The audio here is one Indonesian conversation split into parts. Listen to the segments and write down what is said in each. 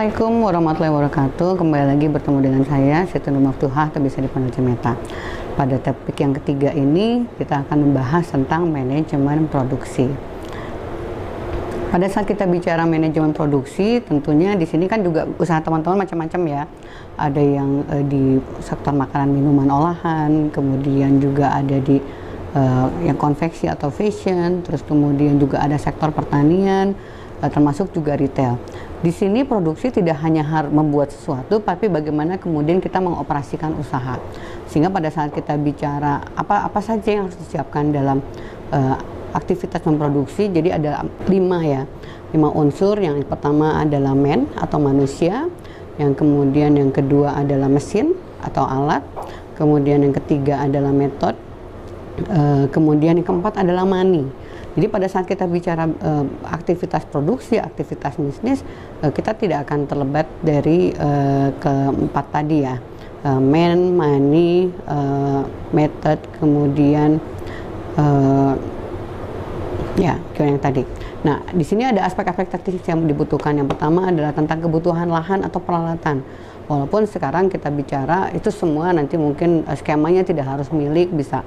Assalamualaikum warahmatullahi wabarakatuh. Kembali lagi bertemu dengan saya, Siti Nur Maftuhah, atau bisa dipanggil Cemeta. Pada topik yang ketiga ini, kita akan membahas tentang manajemen produksi. Pada saat kita bicara manajemen produksi, tentunya di sini kan juga usaha teman-teman macam-macam ya. Ada yang di sektor makanan minuman olahan, kemudian juga ada di yang konveksi atau fashion, terus kemudian juga ada sektor pertanian, termasuk juga retail. Di sini produksi tidak hanya harus membuat sesuatu, tapi bagaimana kemudian kita mengoperasikan usaha. Sehingga pada saat kita bicara apa saja yang harus disiapkan dalam aktivitas memproduksi, jadi ada 5 unsur. Yang pertama adalah man atau manusia, yang kemudian yang kedua adalah mesin atau alat, kemudian yang ketiga adalah metode, kemudian yang keempat adalah money. Jadi pada saat kita bicara aktivitas produksi, aktivitas bisnis, kita tidak akan terlebat dari keempat tadi ya, man, money, method, kemudian ya yang tadi. Nah, di sini ada aspek-aspek teknis yang dibutuhkan. Yang pertama adalah tentang kebutuhan lahan atau peralatan. Walaupun sekarang kita bicara itu semua nanti mungkin skemanya tidak harus milik, bisa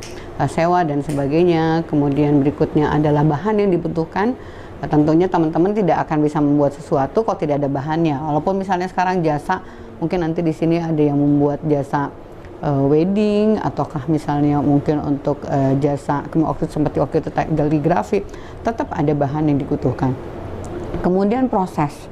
sewa dan sebagainya. Kemudian berikutnya adalah bahan yang dibutuhkan. Tentunya teman-teman tidak akan bisa membuat sesuatu kalau tidak ada bahannya. Walaupun misalnya sekarang jasa, mungkin nanti di sini ada yang membuat jasa wedding, ataukah misalnya mungkin untuk jasa seperti waktu itu kaligrafi, tetap ada bahan yang dibutuhkan. Kemudian proses.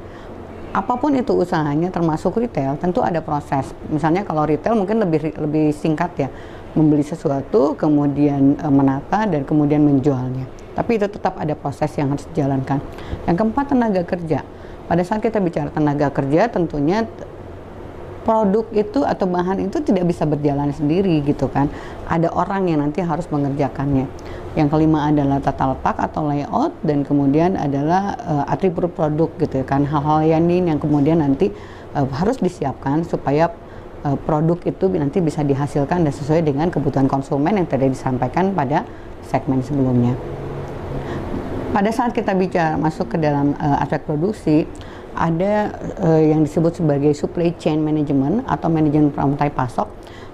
Apapun itu usahanya, termasuk retail, tentu ada proses. Misalnya kalau retail mungkin lebih singkat ya, membeli sesuatu, kemudian menata, dan kemudian menjualnya. Tapi itu tetap ada proses yang harus dijalankan. Yang keempat, tenaga kerja. Pada saat kita bicara tenaga kerja, tentunya produk itu atau bahan itu tidak bisa berjalan sendiri gitu kan. Ada orang yang nanti harus mengerjakannya. Yang kelima adalah tata letak atau layout, dan kemudian adalah atribut produk gitu kan. Hal-hal yang kemudian nanti harus disiapkan supaya produk itu nanti bisa dihasilkan dan sesuai dengan kebutuhan konsumen yang tadi disampaikan pada segmen sebelumnya. Pada saat kita bicara masuk ke dalam aspek produksi, ada yang disebut sebagai supply chain management atau manajemen rantai pasok,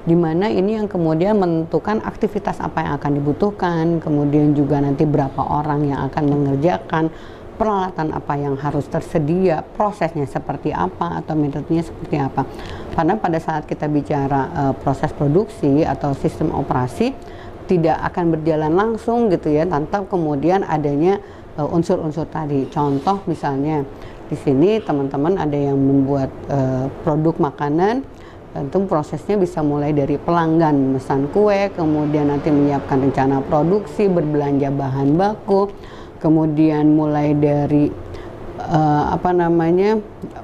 di mana ini yang kemudian menentukan aktivitas apa yang akan dibutuhkan, kemudian juga nanti berapa orang yang akan mengerjakan, peralatan apa yang harus tersedia, prosesnya seperti apa atau metodenya seperti apa. Karena pada saat kita bicara proses produksi atau sistem operasi, tidak akan berjalan langsung gitu ya, tanpa kemudian adanya unsur-unsur tadi. Contoh misalnya di sini teman-teman ada yang membuat produk makanan. Tentu prosesnya bisa mulai dari pelanggan memesan kue, kemudian nanti menyiapkan rencana produksi, berbelanja bahan baku, kemudian mulai dari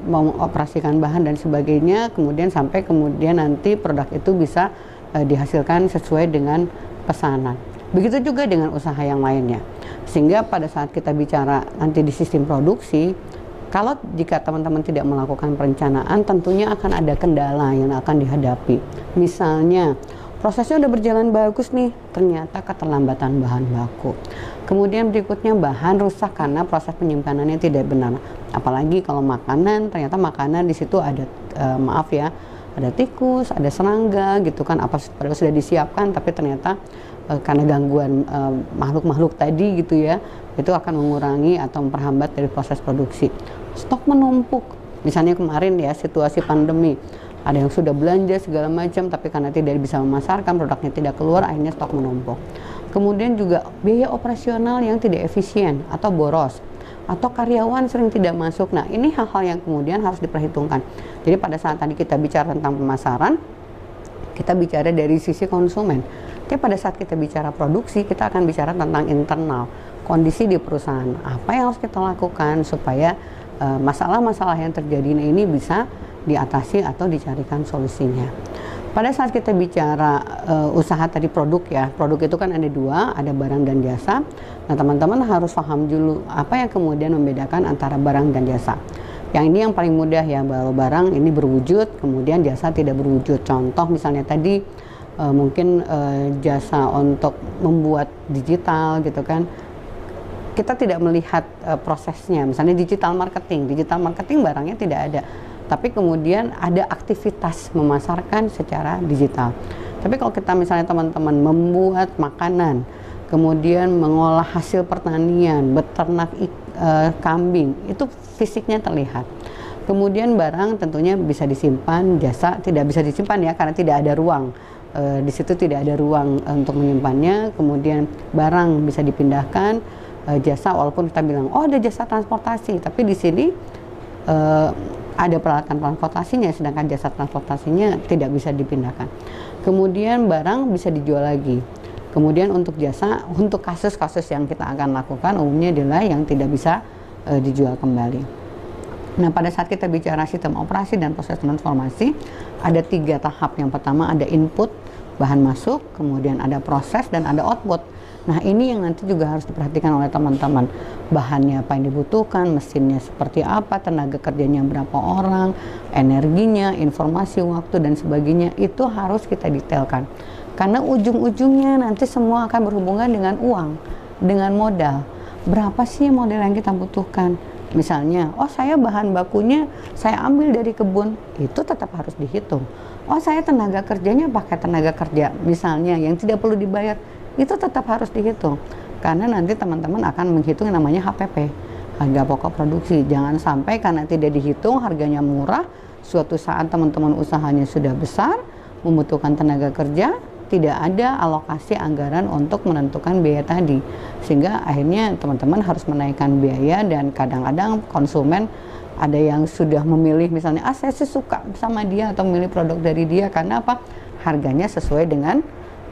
mengoperasikan bahan dan sebagainya, kemudian sampai kemudian nanti produk itu bisa dihasilkan sesuai dengan pesanan. Begitu juga dengan usaha yang lainnya. Sehingga pada saat kita bicara nanti di sistem produksi, kalau jika teman-teman tidak melakukan perencanaan, tentunya akan ada kendala yang akan dihadapi. Misalnya, prosesnya udah berjalan bagus nih, ternyata keterlambatan bahan baku. Kemudian berikutnya bahan rusak karena proses penyimpanannya tidak benar. Apalagi kalau makanan, ternyata makanan di situ ada, ada tikus, ada serangga gitu kan, padahal sudah disiapkan, tapi ternyata karena gangguan makhluk-makhluk tadi gitu ya, itu akan mengurangi atau memperhambat dari proses produksi. Stok menumpuk, misalnya kemarin ya situasi pandemi, ada yang sudah belanja segala macam, tapi karena tidak bisa memasarkan, produknya tidak keluar, akhirnya stok menumpuk. Kemudian juga biaya operasional yang tidak efisien atau boros, atau karyawan sering tidak masuk. Nah, ini hal-hal yang kemudian harus diperhitungkan. Jadi pada saat tadi kita bicara tentang pemasaran, kita bicara dari sisi konsumen. Tapi pada saat kita bicara produksi, kita akan bicara tentang internal, kondisi di perusahaan. Apa yang harus kita lakukan supaya masalah-masalah yang terjadi ini bisa diatasi atau dicarikan solusinya. Pada saat kita bicara usaha tadi produk ya, produk itu kan ada dua, ada barang dan jasa. Nah, teman-teman harus paham dulu apa yang kemudian membedakan antara barang dan jasa. Yang ini yang paling mudah ya, bahwa barang ini berwujud, kemudian jasa tidak berwujud. Contoh misalnya tadi mungkin jasa untuk membuat digital gitu kan, kita tidak melihat prosesnya. Misalnya digital marketing barangnya tidak ada, tapi kemudian ada aktivitas memasarkan secara digital. Tapi kalau kita misalnya teman-teman membuat makanan, kemudian mengolah hasil pertanian, beternak kambing, itu fisiknya terlihat. Kemudian barang tentunya bisa disimpan, jasa tidak bisa disimpan ya, karena tidak ada ruang. Di situ tidak ada ruang untuk menyimpannya. Kemudian barang bisa dipindahkan, jasa walaupun kita bilang oh ada jasa transportasi, tapi di sini ada peralatan transportasinya, sedangkan jasa transportasinya tidak bisa dipindahkan. Kemudian barang bisa dijual lagi. Kemudian untuk jasa, untuk kasus-kasus yang kita akan lakukan umumnya adalah yang tidak bisa dijual kembali. Nah, pada saat kita bicara sistem operasi dan proses transformasi, ada 3 tahap. Yang pertama ada input, bahan masuk, kemudian ada proses, dan ada output. Nah, ini yang nanti juga harus diperhatikan oleh teman-teman. Bahannya apa yang dibutuhkan, mesinnya seperti apa, tenaga kerjanya berapa orang, energinya, informasi, waktu, dan sebagainya. Itu harus kita detailkan. Karena ujung-ujungnya nanti semua akan berhubungan dengan uang, dengan modal. Berapa sih modal yang kita butuhkan? Misalnya, oh saya bahan bakunya saya ambil dari kebun, itu tetap harus dihitung. Oh saya tenaga kerjanya pakai tenaga kerja, misalnya yang tidak perlu dibayar, itu tetap harus dihitung. Karena nanti teman-teman akan menghitung yang namanya HPP, harga pokok produksi. Jangan sampai karena tidak dihitung harganya murah, suatu saat teman-teman usahanya sudah besar, membutuhkan tenaga kerja, tidak ada alokasi anggaran untuk menentukan biaya tadi, sehingga akhirnya teman-teman harus menaikkan biaya. Dan kadang-kadang konsumen ada yang sudah memilih misalnya saya sih suka sama dia atau memilih produk dari dia karena apa, harganya sesuai dengan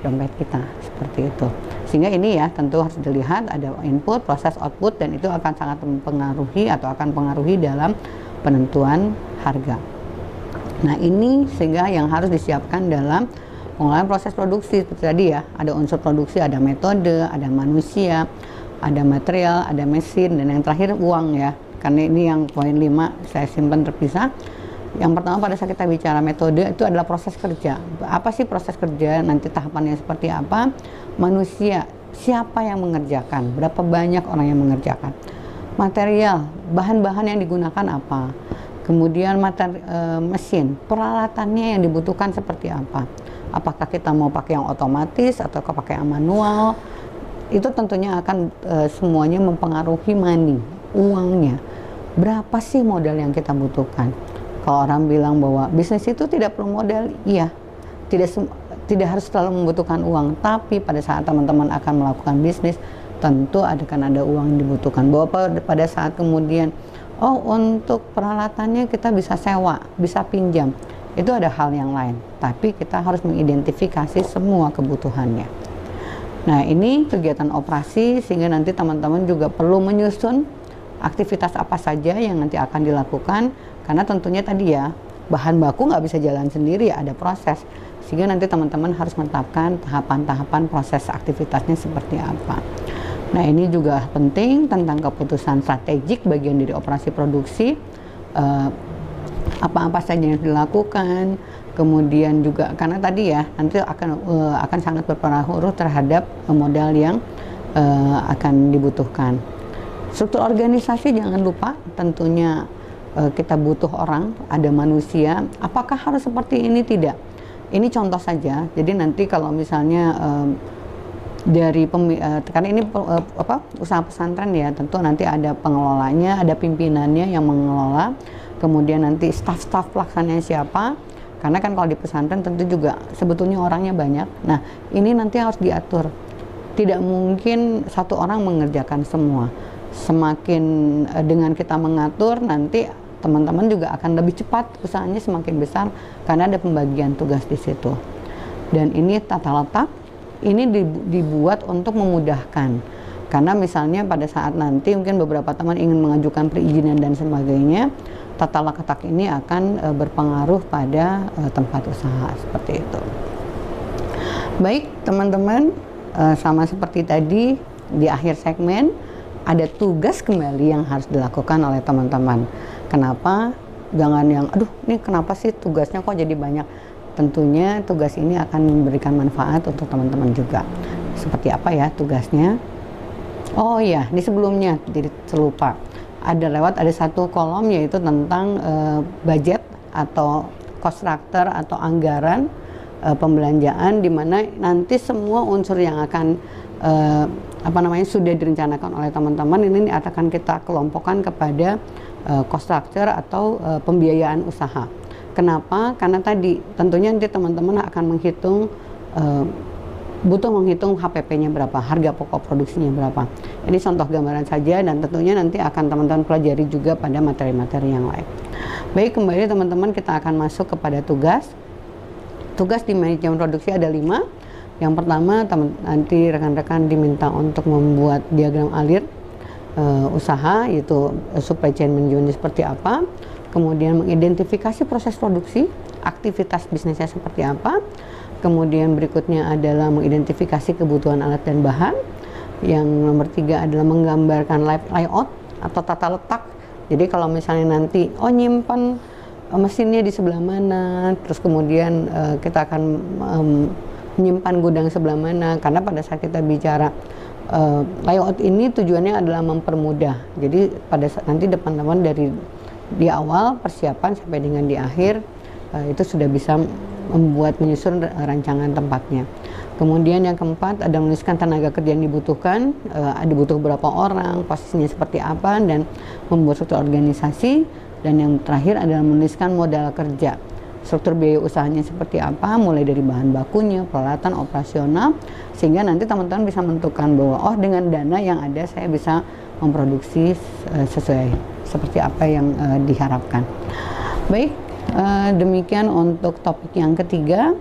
dompet kita, seperti itu. Sehingga ini ya tentu harus dilihat ada input, proses, output, dan itu akan sangat mempengaruhi atau akan pengaruhi dalam penentuan harga. Nah ini sehingga yang harus disiapkan dalam pengelolaan proses produksi seperti tadi ya, ada unsur produksi, ada metode, ada manusia, ada material, ada mesin, dan yang terakhir uang ya. Karena ini yang poin 5 saya simpan terpisah. Yang pertama pada saat kita bicara metode itu adalah proses kerja. Apa sih proses kerja? Nanti tahapannya seperti apa? Manusia, siapa yang mengerjakan? Berapa banyak orang yang mengerjakan? Material, bahan-bahan yang digunakan apa? Kemudian mesin, peralatannya yang dibutuhkan seperti apa? Apakah kita mau pakai yang otomatis atau pakai yang manual? Itu tentunya akan semuanya mempengaruhi money, uangnya. Berapa sih modal yang kita butuhkan? Kalau orang bilang bahwa bisnis itu tidak perlu modal, iya, tidak harus selalu membutuhkan uang. Tapi pada saat teman-teman akan melakukan bisnis, tentu akan ada uang yang dibutuhkan. Bahwa pada saat kemudian, oh untuk peralatannya kita bisa sewa, bisa pinjam, itu ada hal yang lain. Tapi kita harus mengidentifikasi semua kebutuhannya. Nah ini kegiatan operasi, sehingga nanti teman-teman juga perlu menyusun aktivitas apa saja yang nanti akan dilakukan. Karena tentunya tadi ya, bahan baku nggak bisa jalan sendiri, ada proses. Sehingga nanti teman-teman harus menetapkan tahapan-tahapan proses aktivitasnya seperti apa. Nah ini juga penting tentang keputusan strategik bagian dari operasi produksi. Apa-apa saja yang dilakukan. Kemudian juga karena tadi ya, nanti akan sangat berpengaruh terhadap modal yang akan dibutuhkan. Struktur organisasi jangan lupa, tentunya kita butuh orang, ada manusia. Apakah harus seperti ini? Tidak. Ini contoh saja. Jadi nanti kalau misalnya karena ini usaha pesantren ya, tentu nanti ada pengelolanya, ada pimpinannya yang mengelola. Kemudian nanti staf-staf pelaksananya siapa? Karena kan kalau di pesantren tentu juga sebetulnya orangnya banyak. Nah ini nanti harus diatur. Tidak mungkin satu orang mengerjakan semua. Semakin dengan kita mengatur, nanti teman-teman juga akan lebih cepat, usahanya semakin besar karena ada pembagian tugas di situ. Dan ini tata letak, ini dibuat untuk memudahkan. Karena misalnya pada saat nanti mungkin beberapa teman ingin mengajukan perizinan dan sebagainya, tata letak ini akan berpengaruh pada tempat usaha seperti itu. Baik teman-teman, sama seperti tadi di akhir segmen, ada tugas kembali yang harus dilakukan oleh teman-teman. Kenapa? Jangan yang, aduh ini kenapa sih tugasnya kok jadi banyak? Tentunya tugas ini akan memberikan manfaat untuk teman-teman juga. Seperti apa ya tugasnya? Oh iya, di sebelumnya jadi terlupa. Ada satu kolom yaitu tentang budget atau cost structure atau anggaran pembelanjaan, di mana nanti semua unsur yang akan sudah direncanakan oleh teman-teman ini akan kita kelompokkan kepada cost structure atau pembiayaan usaha. Kenapa? Karena tadi tentunya nanti teman-teman akan menghitung butuh menghitung HPP-nya berapa, harga pokok produksinya berapa. Ini contoh gambaran saja, dan tentunya nanti akan teman-teman pelajari juga pada materi-materi yang lain. Baik, kembali teman-teman, kita akan masuk kepada tugas. Tugas di manajemen produksi ada 5. Yang pertama, nanti rekan-rekan diminta untuk membuat diagram alir usaha, yaitu supply chain manajemennya seperti apa. Kemudian mengidentifikasi proses produksi, aktivitas bisnisnya seperti apa. Kemudian berikutnya adalah mengidentifikasi kebutuhan alat dan bahan. Yang nomor 3 adalah menggambarkan layout atau tata letak. Jadi kalau misalnya nanti nyimpan mesinnya di sebelah mana, terus kemudian kita akan menyimpan gudang sebelah mana. Karena pada saat kita bicara layout ini tujuannya adalah mempermudah. Jadi pada saat nanti teman-teman dari di awal persiapan sampai dengan di akhir itu sudah bisa menyusun rancangan tempatnya. Kemudian yang keempat ada menuliskan tenaga kerja yang dibutuhkan, ada butuh berapa orang, posisinya seperti apa, dan membuat suatu organisasi. Dan yang terakhir adalah menuliskan modal kerja, struktur biaya usahanya seperti apa, mulai dari bahan bakunya, peralatan, operasional, sehingga nanti teman-teman bisa menentukan bahwa dengan dana yang ada saya bisa memproduksi sesuai seperti apa yang diharapkan. Baik, demikian untuk topik yang ketiga.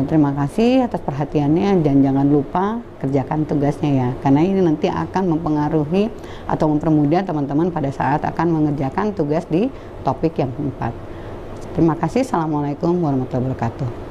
Terima kasih atas perhatiannya, dan jangan lupa kerjakan tugasnya ya, karena ini nanti akan mempengaruhi atau mempermudah teman-teman pada saat akan mengerjakan tugas di topik yang keempat. Terima kasih. Assalamualaikum warahmatullahi wabarakatuh.